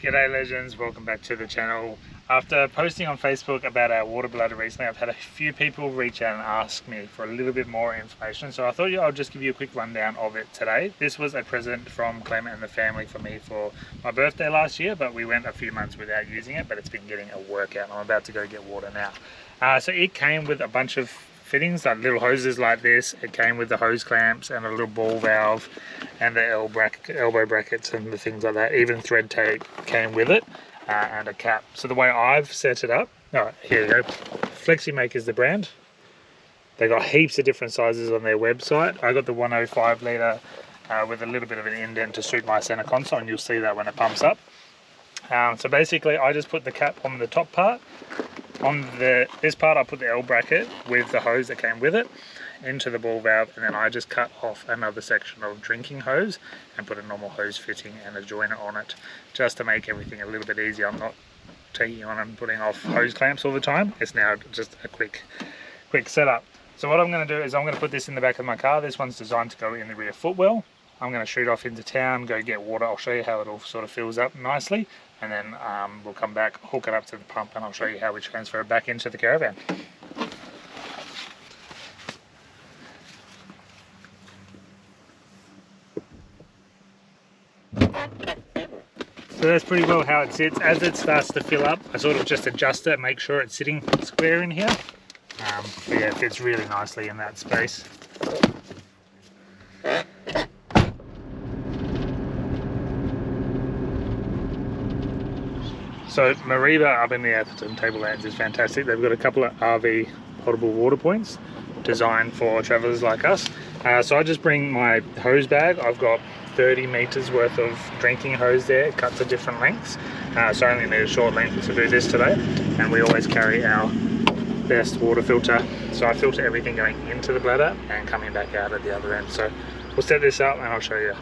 G'day legends, welcome back to the channel. After posting on Facebook about our water bladder recently, I've had a few people reach out and ask me for a little bit more information, so I thought I'll just give you a quick rundown of it today. This was a present from Clement and the family for me for my birthday last year, but we went a few months without using it, but it's been getting a workout and I'm about to go get water now. So it came with a bunch of fittings, like little hoses like this. It came with the hose clamps and a little ball valve and the elbow brackets and the things like that. Even thread tape came with it, and a cap. So the way I've set it up, here you go. Fleximaker is the brand. They got heaps of different sizes on their website. I got the 105 litre with a little bit of an indent to suit my center console, and you'll see that when it pumps up. So basically I just put the cap on the top part. On this part I put the L bracket with the hose that came with it into the ball valve, and then I just cut off another section of drinking hose and put a normal hose fitting and a joiner on it, just to make everything a little bit easier. I'm not taking on and putting off hose clamps all the time. It's now just a quick setup. So what I'm going to do is I'm going to put this in the back of my car. This one's designed to go in the rear footwell. I'm going to shoot off into town, go get water. I'll show you how it all sort of fills up nicely, and then we'll come back, hook it up to the pump, and I'll show you how we transfer it back into the caravan. So that's pretty well how it sits. As it starts to fill up, I sort of just adjust it, make sure it's sitting square in here. But yeah, it fits really nicely in that space. So Mariba up in the Atherton Tablelands is fantastic. They've got a couple of RV potable water points designed for travellers like us. So I just bring my hose bag. I've got 30 metres worth of drinking hose there, cut to different lengths. So I only need a short length to do this today. And we always carry our best water filter. So I filter everything going into the bladder and coming back out at the other end. So we'll set this up and I'll show you.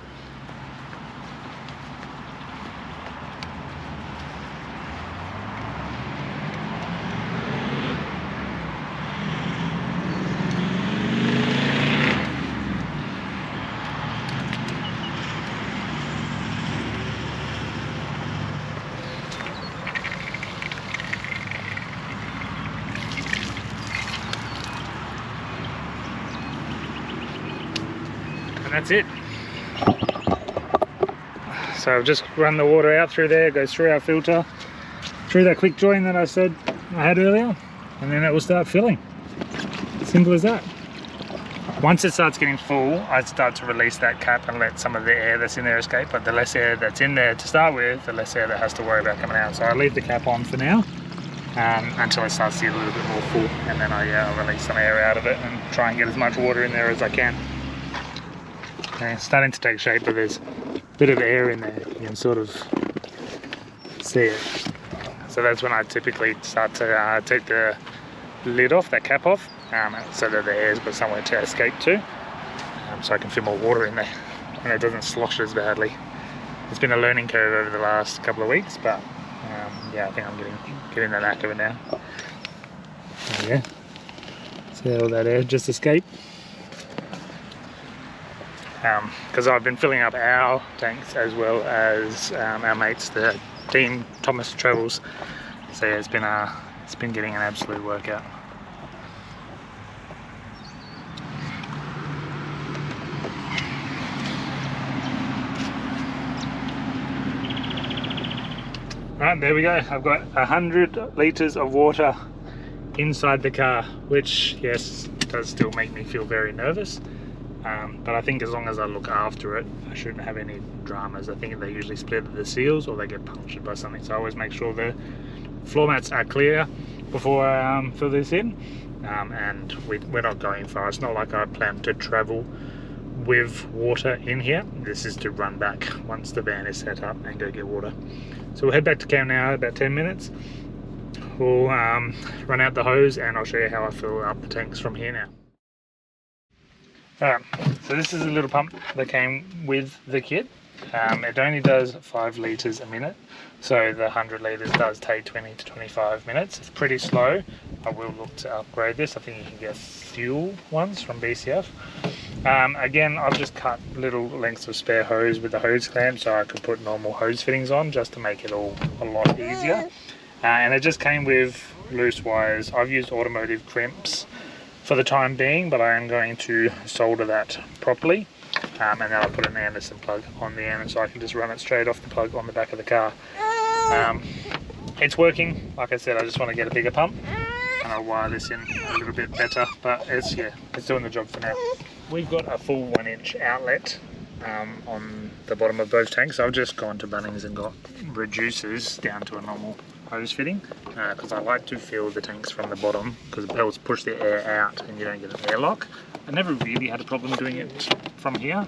And that's it. So I've just run the water out through there, it goes through our filter, through that quick join that I said I had earlier, and then it will start filling. Simple as that. Once it starts getting full, I start to release that cap and let some of the air that's in there escape, but the less air that's in there to start with, the less air that has to worry about coming out. So I leave the cap on for now, until it starts to get a little bit more full, and then I'll release some air out of it and try and get as much water in there as I can. And it's starting to take shape, but there's a bit of air in there. You can sort of see it. So that's when I typically start to take the lid off, that cap off, so that the air's got somewhere to escape to, so I can fit more water in there and it doesn't slosh as badly. It's been a learning curve over the last couple of weeks, but yeah, I think I'm getting the knack of it now. There you go. See all that air just escape? Because I've been filling up our tanks as well as our mates, the team Thomas Travels. So yeah, it's been getting an absolute workout. Right, there we go. I've got 100 litres of water inside the car, which yes, does still make me feel very nervous. But I think as long as I look after it, I shouldn't have any dramas. I think they usually split the seals or they get punctured by something. So I always make sure the floor mats are clear before I fill this in. And we're not going far. It's not like I plan to travel with water in here. This is to run back once the van is set up and go get water. So we'll head back to camp now, about 10 minutes. We'll run out the hose and I'll show you how I fill up the tanks from here now. Alright, so this is a little pump that came with the kit. It only does 5 litres a minute, so the 100 litres does take 20 to 25 minutes. It's pretty slow. I will look to upgrade this. I think you can get fuel ones from BCF. Again, I've just cut little lengths of spare hose with the hose clamp so I could put normal hose fittings on just to make it all a lot easier. And it just came with loose wires. I've used automotive crimps for the time being, but I am going to solder that properly. And then I'll put an Anderson plug on the end so I can just run it straight off the plug on the back of the car. It's working. Like I said, I just want to get a bigger pump and I'll wire this in a little bit better, but it's doing the job for now. We've got a full 1-inch outlet on the bottom of both tanks. I've just gone to Bunnings and got reducers down to a normal hose fitting because I like to fill the tanks from the bottom because it helps push the air out and you don't get an airlock. I never really had a problem doing it from here.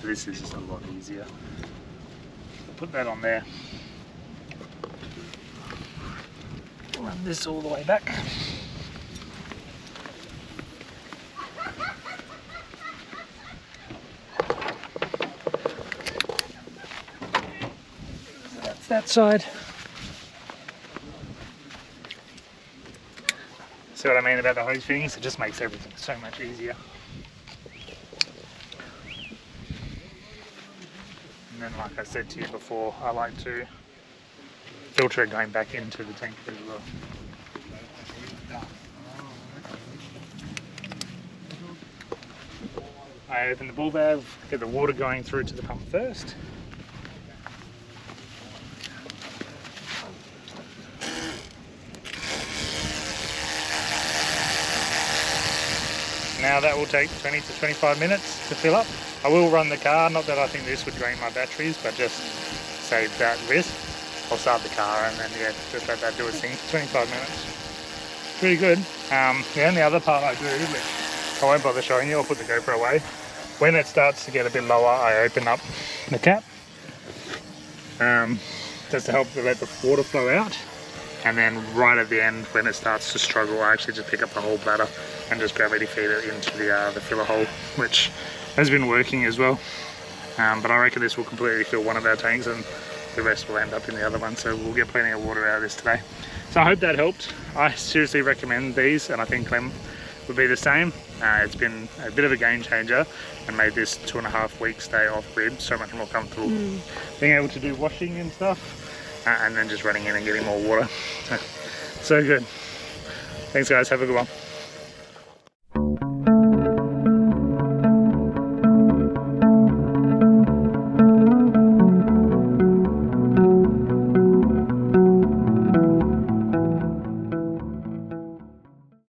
This is just a lot easier. Put that on there. Run this all the way back. So that's that side. See what I mean about the hose fittings? It just makes everything so much easier. And then, like I said to you before, I like to filter it going back into the tank as well. I open the ball valve, get the water going through to the pump first. Now that will take 20 to 25 minutes to fill up. I will run the car, not that I think this would drain my batteries, but just save that risk. I'll start the car and then just let that do its thing. 25 minutes. Pretty good. The only other part I do, which I won't bother showing you, I'll put the GoPro away. When it starts to get a bit lower, I open up the cap just to help to let the water flow out. And then right at the end, when it starts to struggle, I actually just pick up the whole bladder and just gravity feed it into the filler hole, which has been working as well. But I reckon this will completely fill one of our tanks and the rest will end up in the other one, so we'll get plenty of water out of this today. So I hope that helped. I seriously recommend these, and I think Clem would be the same. It's been a bit of a game changer and made this 2.5 week stay off grid so much more comfortable. Being able to do washing and stuff, and then just running in and getting more water. So good. Thanks guys, have a good one.